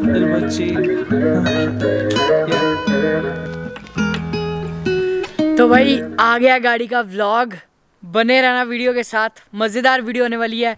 दिल बच्ची। तो भाई आ गया गाड़ी का व्लॉग, बने रहना वीडियो के साथ, मज़ेदार वीडियो होने वाली है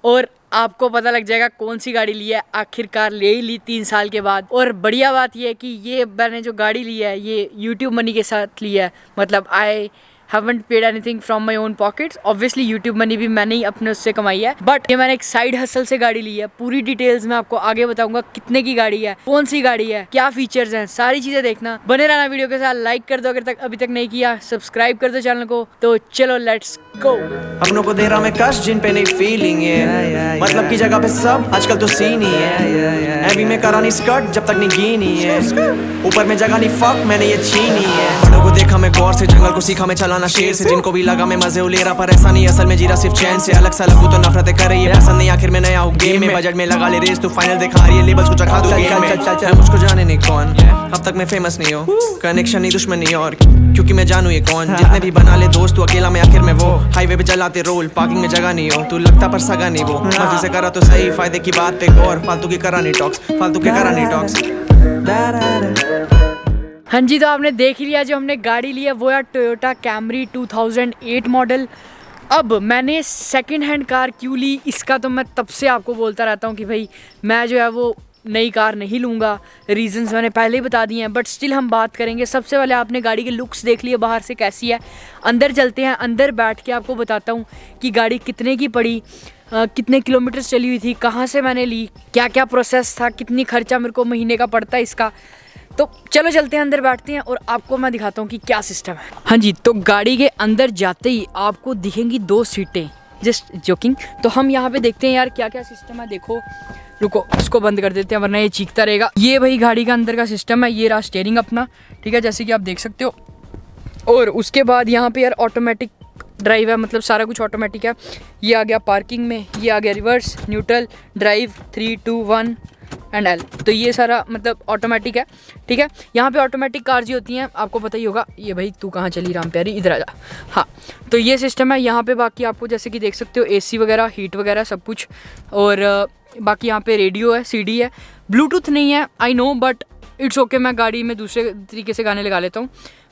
और आपको पता लग जाएगा कौन सी गाड़ी ली है। आखिरकार ले ही ली 3 साल के बाद। और बढ़िया बात यह है कि ये मैंने जो गाड़ी ली है ये यूट्यूब मनी के साथ ली है, मतलब आई haven't paid anything from my own pockets. Obviously YouTube money भी मैंने ही अपने उससे कमाई है, बट ये मैंने एक साइड हसल से गाड़ी ली है। पूरी डिटेल्स मैं आपको आगे बताऊंगा, कितने की गाड़ी है, कौन सी गाड़ी है, क्या फीचर्स हैं, सारी चीजें देखना। बने रहना वीडियो के साथ, लाइक कर दो अगर अभी तक नहीं किया, सब्सक्राइब कर दो चैनल को। तो चलो लेट्स गो। अपनों को दे रहा मैं कश जिन पे नहीं फीलिंग है, मतलब की जगह पे सब आजकल तो सीन ही है। एवी में करा नहीं स्कर्ट जब तक नहीं गीनी है, ऊपर में जगह नहीं फक मैंने ये छीनी है। बड़ों को देखा मैं गौर से, जंगल को सीखा मैं चलाना शेर से। जिनको भी लगा मैं मजे ले रहा, पर ऐसा नहीं असल में जीरा सिर्फ चैन से। अलग सा लगू तो नफरतें करे ये पसंद नहीं, आखिर में नया हूँ गेम में। बजट में लगा ले रेस, तू फाइनल दिखा रही है लेबल्स को चखा दो गेम में। मुझको जाने नहीं कौन, अब तक मैं फेमस नहीं हो, कनेक्शन नहीं दुश्मनी और क्योंकि मैं जानू ये कौन। जितने भी बना ले दोस्त तू अकेला मैं आखिर में वो। हाईवे पे चलाते रोल, पार्किंग में जगह नहीं हो, तू लगता पर सगा नहीं वो। मजे से करा तो सही, फायदे की बात पे गौर, फालतू की करा नहीं टॉक्स, फालतू के करा नहीं टॉक्स। हाँ जी, तो आपने देख ही लिया जो हमने गाड़ी ली है वो है टोयोटा कैमरी 2008 मॉडल। अब मैंने सेकंड हैंड कार क्यों ली, इसका तो मैं तब से आपको बोलता रहता हूँ कि भाई मैं जो है वो नई कार नहीं लूँगा। रीजंस मैंने पहले ही बता दिए हैं, बट स्टिल हम बात करेंगे। सबसे पहले आपने गाड़ी के लुक्स देख लिए बाहर से कैसी है, अंदर चलते हैं। अंदर बैठ के आपको बताता हूँ कि गाड़ी कितने की पड़ी, कितने किलोमीटर चली हुई थी, कहाँ से मैंने ली, क्या क्या प्रोसेस था, कितनी खर्चा मेरे को महीने का पड़ता है इसका। तो चलो चलते हैं, अंदर बैठते हैं और आपको मैं दिखाता हूँ कि क्या सिस्टम है। हाँ जी, तो गाड़ी के अंदर जाते ही आपको दिखेंगी 2 सीटें, जस्ट जोकिंग। तो हम यहाँ पे देखते हैं यार क्या क्या सिस्टम है। देखो रुको, इसको बंद कर देते हैं वरना ये चीखता रहेगा। ये भाई गाड़ी का अंदर का सिस्टम है, ये रहा स्टीयरिंग अपना, ठीक है, जैसे कि आप देख सकते हो। और उसके बाद यहाँ पे यार ऑटोमेटिक ड्राइव है, मतलब सारा कुछ ऑटोमेटिक है। ये आ गया पार्किंग में, ये आ गया reverse, neutral, drive, 3 2 1 and L. तो ये सारा मतलब ऑटोमेटिक है, ठीक है। यहाँ पे ऑटोमेटिक कार्स ही होती हैं, आपको पता ही होगा। ये भाई तू कहाँ चली राम प्यारी, इधर आ जा। हाँ, तो ये सिस्टम है यहाँ पे। बाकी आपको जैसे कि देख सकते हो एसी वगैरह, हीट वगैरह सब कुछ। और बाकी यहाँ पे रेडियो है, सीडी है, ब्लूटूथ नहीं है I know, but it's okay, मैं गाड़ी में दूसरे तरीके से गाने लगा लेता हूँ।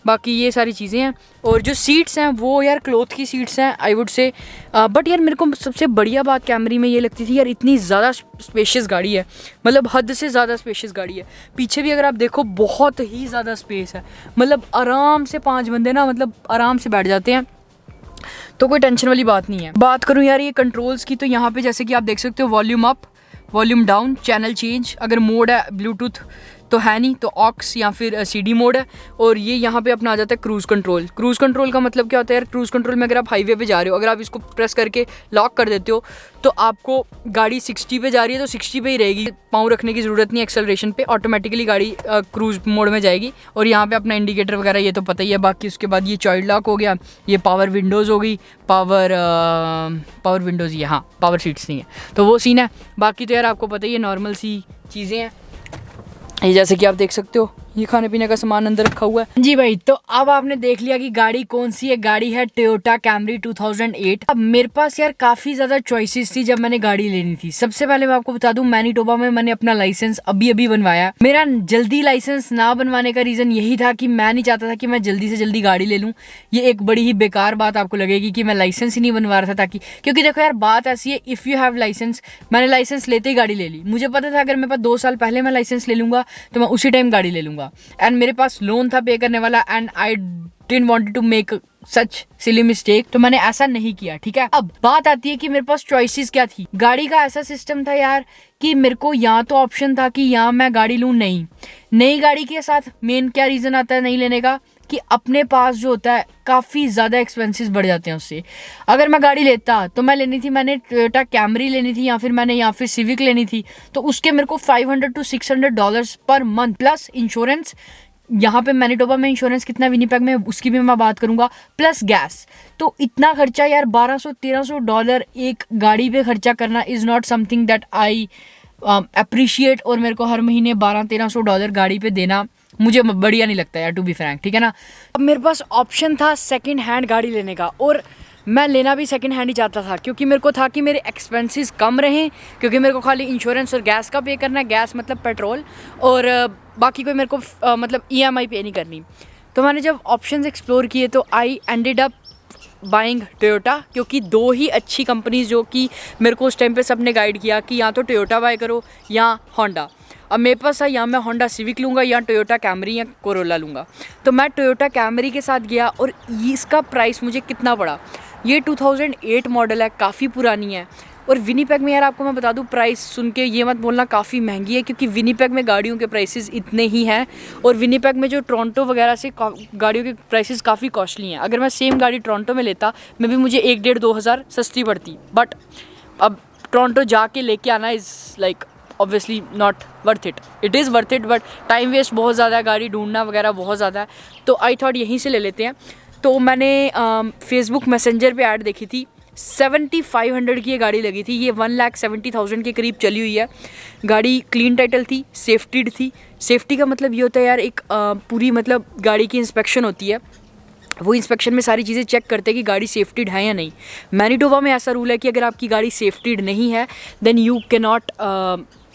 बाकी ये सारी चीज़ें हैं। और जो सीट्स हैं वो यार क्लॉथ की सीट्स हैं आई वुड से। बट यार मेरे को सबसे बढ़िया बात कैमरी में ये लगती थी यार, इतनी ज़्यादा स्पेशियस गाड़ी है, मतलब हद से ज़्यादा स्पेशियस गाड़ी है। पीछे भी अगर आप देखो बहुत ही ज़्यादा स्पेस है, मतलब आराम से 5 बंदे ना मतलब आराम से बैठ जाते हैं, तो कोई टेंशन वाली बात नहीं है। बात करूँ यार ये कंट्रोल्स की, तो यहाँ पे जैसे कि आप देख सकते हो volume up, volume down, channel change, अगर मोड है ब्लूटूथ तो है नहीं तो ऑक्स या फिर सीडी मोड है। और ये यहाँ पे अपना आ जाता है क्रूज़ कंट्रोल। क्रूज़ कंट्रोल का मतलब क्या होता है यार, क्रूज़ कंट्रोल में अगर आप हाईवे पे जा रहे हो, अगर आप इसको प्रेस करके लॉक कर देते हो तो आपको गाड़ी 60 पे जा रही है तो 60 पे ही रहेगी, पाँव रखने की ज़रूरत नहीं एक्सेलरेशन पे, ऑटोमेटिकली गाड़ी क्रूज़ मोड में जाएगी। और यहाँ पे अपना इंडिकेटर वगैरह ये तो पता ही है। बाकी उसके बाद ये चाइल्ड लॉक हो गया, ये पावर विंडोज़ हो गई, पावर विंडोज़, ये हाँ पावर सीट्स नहीं है तो वो सीन है। बाकी तो यार आपको पता ही है नॉर्मल सी चीज़ें हैं। ये जैसे कि आप देख सकते हो ये खाने पीने का सामान अंदर रखा हुआ है। जी भाई, तो अब आपने देख लिया कि गाड़ी कौन सी है। गाड़ी है टोयोटा कैमरी 2008। अब मेरे पास यार काफ़ी ज़्यादा चॉइसेस थी जब मैंने गाड़ी लेनी थी। सबसे पहले मैं आपको बता दूं, मैनीटोबा में मैंने अपना लाइसेंस अभी बनवाया। मेरा जल्दी लाइसेंस ना बनवाने का रीज़न यही था कि मैं नहीं चाहता था कि मैं जल्दी से जल्दी गाड़ी ले लूँ। ये एक बड़ी ही बेकार बात आपको लगेगी कि मैं लाइसेंस ही नहीं बनवा रहा था, ताकि क्योंकि देखो यार बात ऐसी है, इफ़ यू हैव लाइसेंस, मैंने लाइसेंस लेते ही गाड़ी ले ली। मुझे पता था अगर मेरे पास 2 साल पहले मैं लाइसेंस ले लूँगा तो मैं उसी टाइम गाड़ी ले लूँगा। एंड मेरे पास लोन था पे करने वाला, and I didn't wanted to make such silly mistake, तो मैंने ऐसा नहीं किया, ठीक है। अब बात आती है कि मेरे पास चॉइसेस क्या थी। गाड़ी का ऐसा सिस्टम था यार कि मेरे को यहाँ तो ऑप्शन था कि यहाँ मैं गाड़ी लूँ नई गाड़ी के साथ। मेन क्या रीज़न आता है नहीं लेने का, कि अपने पास जो होता है काफ़ी ज़्यादा एक्सपेंसेस बढ़ जाते हैं उससे। अगर मैं गाड़ी लेता तो मैंने टोयोटा कैमरी लेनी थी या फिर सिविक लेनी थी, तो उसके मेरे को $500 to $600 per month, plus insurance. यहाँ पे मैनीटोबा में इंश्योरेंस कितना, विनिपेग में, उसकी भी मैं बात करूँगा, प्लस गैस। तो इतना खर्चा यार $1200-1300 एक गाड़ी पे खर्चा करना is not something that I appreciate. और मेरे को हर महीने $1200-1300 गाड़ी पे देना मुझे बढ़िया नहीं लगता यार, टू बी फ्रैंक, ठीक है ना। अब मेरे पास ऑप्शन था सेकंड हैंड गाड़ी लेने का, और मैं लेना भी सेकंड हैंड ही चाहता था, क्योंकि मेरे को था कि मेरे एक्सपेंसेस कम रहें, क्योंकि मेरे को खाली इंश्योरेंस और गैस का पे करना है, गैस मतलब पेट्रोल, और बाकी कोई मेरे को मतलब EMI पे नहीं करनी। तो मैंने जब ऑप्शंस एक्सप्लोर किए तो I ended up buying Toyota, क्योंकि दो ही अच्छी कंपनीज जो कि मेरे को उस टाइम पे सबने गाइड किया कि या तो टोयोटा बाय करो या होंडा। अब मेरे पास है या मैं होंडा सिविक लूँगा या टोयोटा कैमरी या कोरोला लूँगा। तो मैं टोयोटा कैमरी के साथ गया, और इसका प्राइस मुझे कितना पड़ा, ये 2008 मॉडल है, काफ़ी पुरानी है। और विनीपेग में यार आपको मैं बता दूं, प्राइस सुन के ये मत बोलना काफ़ी महंगी है, क्योंकि विनीपेग में गाड़ियों के प्राइसेस इतने ही हैं, और विनीपेग में जो टोरंटो वगैरह से गाड़ियों के प्राइसेस काफ़ी कॉस्टली हैं। अगर मैं सेम गाड़ी टोरंटो में लेता, मैं भी मुझे 1-1.5-2 हज़ार सस्ती पड़ती, बट अब टोरंटो जाके लेके आना is like obviously not worth it. It is worth it, but time waste बहुत ज़्यादा है, गाड़ी ढूंढना वगैरह बहुत ज़्यादा है। तो आई थॉट यहीं से ले लेते हैं। तो मैंने फेसबुक मैसेंजर पे ऐड देखी थी, 7500 की ये गाड़ी लगी थी। ये 1,70,000 के करीब चली हुई है। गाड़ी क्लीन टाइटल थी, सेफ्टीड थी। सेफ्टी का मतलब ये होता है यार, एक पूरी मतलब गाड़ी की इंस्पेक्शन होती है, वो इंस्पेक्शन में सारी चीज़ें चेक करते हैं कि गाड़ी सेफ्टीड है या नहीं। मैनीटोबा में ऐसा रूल है कि अगर आपकी गाड़ी सेफ्टीड नहीं है then you can not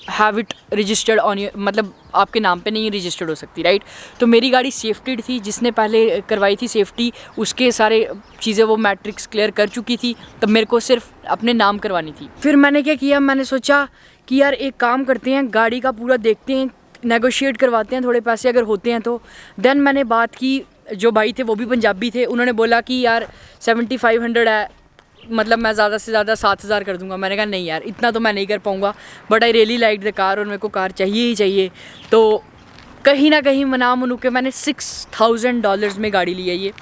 have it registered on your, मतलब आपके नाम पे नहीं रजिस्टर्ड हो सकती, राइट। तो मेरी गाड़ी सेफ्टीड थी, जिसने पहले करवाई थी सेफ्टी, उसके सारे चीज़ें वो मैट्रिक्स क्लियर कर चुकी थी, तब मेरे को सिर्फ अपने नाम करवानी थी। फिर मैंने क्या किया, मैंने सोचा कि यार एक काम करते हैं, गाड़ी का पूरा देखते हैं, नेगोशिएट करवाते हैं, थोड़े पैसे अगर होते हैं तो। देन मैंने बात की, जो भाई थे वो भी पंजाबी थे, उन्होंने बोला कि यार 7500 है, मतलब मैं ज़्यादा से ज़्यादा 7000 कर दूंगा। मैंने कहा नहीं यार, इतना तो मैं नहीं कर पाऊँगा, but I really like the car, और मेरे को कार चाहिए ही चाहिए। तो कहीं ना कहीं मना मनु के मैंने $6000 में गाड़ी ली है ये,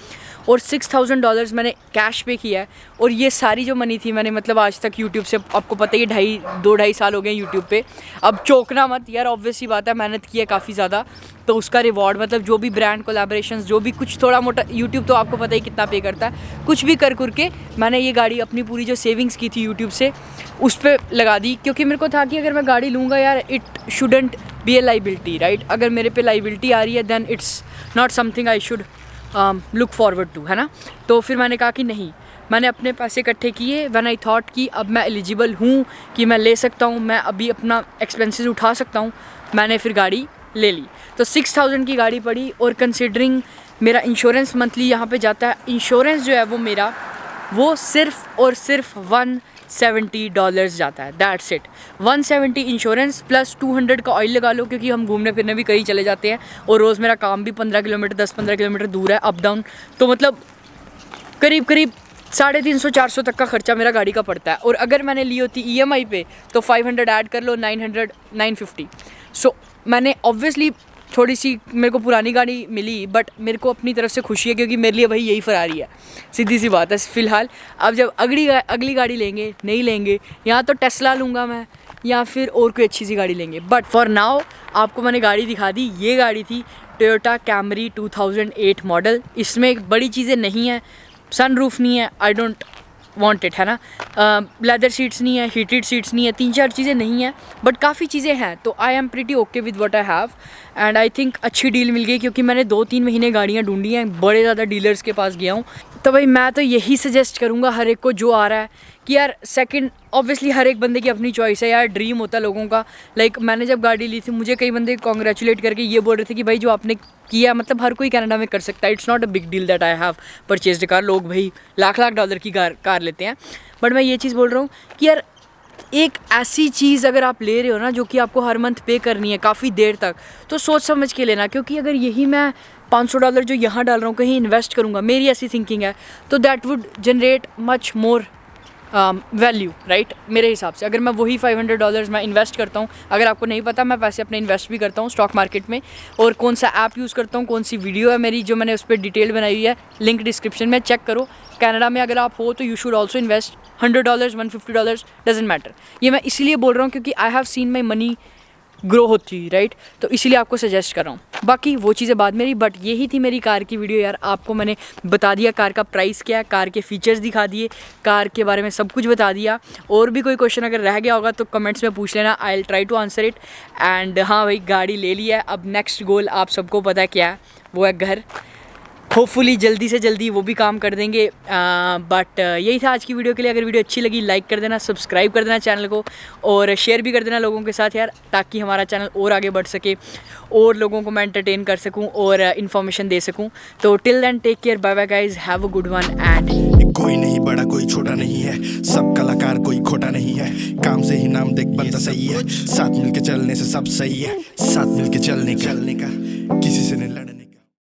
और $6000 मैंने कैश पे किया है। और ये सारी जो मनी थी मैंने मतलब आज तक यूट्यूब से, आपको पता ही 2-2.5 साल हो गए यूट्यूब पे। अब चौंकना मत यार, ऑब्वियस सी बात है, मेहनत की है काफ़ी ज़्यादा, तो उसका रिवॉर्ड मतलब जो भी ब्रांड कोलैबोरेशंस, जो भी कुछ थोड़ा मोटा, यूट्यूब तो आपको पता ही कितना पे करता है, कुछ भी कर के मैंने ये गाड़ी अपनी पूरी जो सेविंग्स की थी यूट्यूब से उस पर लगा दी। क्योंकि मेरे को था कि अगर मैं गाड़ी लूँगा यार, it shouldn't be a liability, right. अगर मेरे पे लाइबिलिटी आ रही है then it's not something I should look forward to, है ना। तो फिर मैंने कहा कि नहीं, मैंने अपने पैसे इकट्ठे किए व्हेन आई थॉट कि अब मैं एलिजिबल हूँ कि मैं ले सकता हूँ, मैं अभी अपना एक्सपेंसेस उठा सकता हूँ, मैंने फिर गाड़ी ले ली। तो 6000 की गाड़ी पड़ी, और कंसिडरिंग मेरा इंश्योरेंस मंथली यहाँ पे जाता है, इंश्योरेंस जो है वो मेरा वो सिर्फ और सिर्फ $170 जाता है, दैट्स इट। 170 इंश्योरेंस प्लस 200 का ऑयल लगा लो, क्योंकि हम घूमने फिरने भी कहीं चले जाते हैं, और रोज़ मेरा काम भी 15 किलोमीटर 10-15 किलोमीटर दूर है अप डाउन, तो मतलब करीब 350-400 तक का खर्चा मेरा गाड़ी का पड़ता है। और अगर मैंने ली होती EMI पे तो 500 ऐड कर लो, 950। सो मैंने ऑब्वियसली थोड़ी सी, मेरे को पुरानी गाड़ी मिली, बट मेरे को अपनी तरफ से खुशी है, क्योंकि मेरे लिए भाई यही फरारी है, सीधी सी बात है। फ़िलहाल अब जब अगली गाड़ी लेंगे, नहीं लेंगे, या तो टेस्ला लूँगा मैं, या फिर और कोई अच्छी सी गाड़ी लेंगे। बट फॉर नाउ आपको मैंने गाड़ी दिखा दी। ये गाड़ी थी टोयोटा कैमरी 2008 मॉडल। इसमें बड़ी चीज़ें नहीं हैं, सनरूफ नहीं है, आई डोंट वांट इट, है ना। लेदर सीट्स नहीं है, हीटेड सीट्स नहीं है, 3-4 चीज़ें नहीं हैं, बट काफ़ी चीज़ें हैं। तो I am pretty okay with what I have, and I think अच्छी डील मिल गई, क्योंकि मैंने 2-3 महीने गाड़ियाँ ढूंढी हैं, बड़े ज़्यादा डीलर्स के पास गया हूँ। तो भाई मैं तो यही सजेस्ट करूँगा हर एक को जो आ रहा है कि यार सेकंड, ऑब्वियसली हर एक बंदे की अपनी चॉइस है यार, ड्रीम होता है लोगों का। लाइक मैंने जब गाड़ी ली थी, मुझे कई बंदे कॉन्ग्रेचुलेट करके ये बोल रहे थे कि भाई जो आपने किया, मतलब हर कोई कनाडा में कर सकता है, it's not a big deal that I have purchased car. लोग भाई लाख डॉलर की कार लेते हैं, बट मैं ये चीज़ बोल रहा हूँ कि यार एक ऐसी चीज़ अगर आप ले रहे हो ना जो कि आपको हर मंथ पे करनी है काफ़ी देर तक, तो सोच समझ के लेना। क्योंकि अगर यही मैं $500 जो यहाँ डाल रहा हूँ कहीं इन्वेस्ट करूँगा, मेरी ऐसी थिंकिंग है, तो that would generate much more value, right. मेरे हिसाब से अगर मैं वही $500 मैं इन्वेस्ट करता हूँ, अगर आपको नहीं पता मैं पैसे अपने इन्वेस्ट भी करता हूँ स्टॉक मार्केट में, और कौन सा ऐप यूज़ करता हूँ, कौन सी वीडियो है मेरी जो मैंने उस पर डिटेल बनाई हुई है, लिंक डिस्क्रिप्शन में चेक करो। कनाडा में अगर आप हो तो you should also invest $100, $150, doesn't matter. ये मैं इसीलिए बोल रहा हूँ क्योंकि I have seen my money grow होती हुई, राइट। तो इसीलिए आपको सजेस्ट कर रहा हूँ, बाकी वो चीज़ें बाद में रही। बट यही थी मेरी कार की वीडियो यार, आपको मैंने बता दिया कार का प्राइस क्या है, कार के फीचर्स दिखा दिए, कार के बारे में सब कुछ बता दिया। और भी कोई क्वेश्चन अगर रह गया होगा तो कमेंट्स में पूछ लेना, I will try to answer it. And हाँ भाई, गाड़ी ले ली है, अब नेक्स्ट गोल आप सबको पता है क्या है, वो है घर। होपफुली जल्दी से जल्दी वो भी काम कर देंगे। बट यही था आज की वीडियो के लिए। अगर वीडियो अच्छी लगी लाइक कर देना, सब्सक्राइब कर देना चैनल को और शेयर भी कर देना लोगों के साथ यार, ताकि हमारा चैनल और आगे बढ़ सके और लोगों को मैं एंटरटेन कर सकूं और इन्फॉर्मेशन दे सकूं। तो till then take care, bye bye guys, have a good one. And कोई नहीं बड़ा कोई छोटा नहीं है, सब कलाकार कोई खोटा नहीं है, काम से ही नाम देख बनता सही है, साथ मिलके चलने से सब सही है, साथ मिलके चलने का किसी से नहीं लड़ने।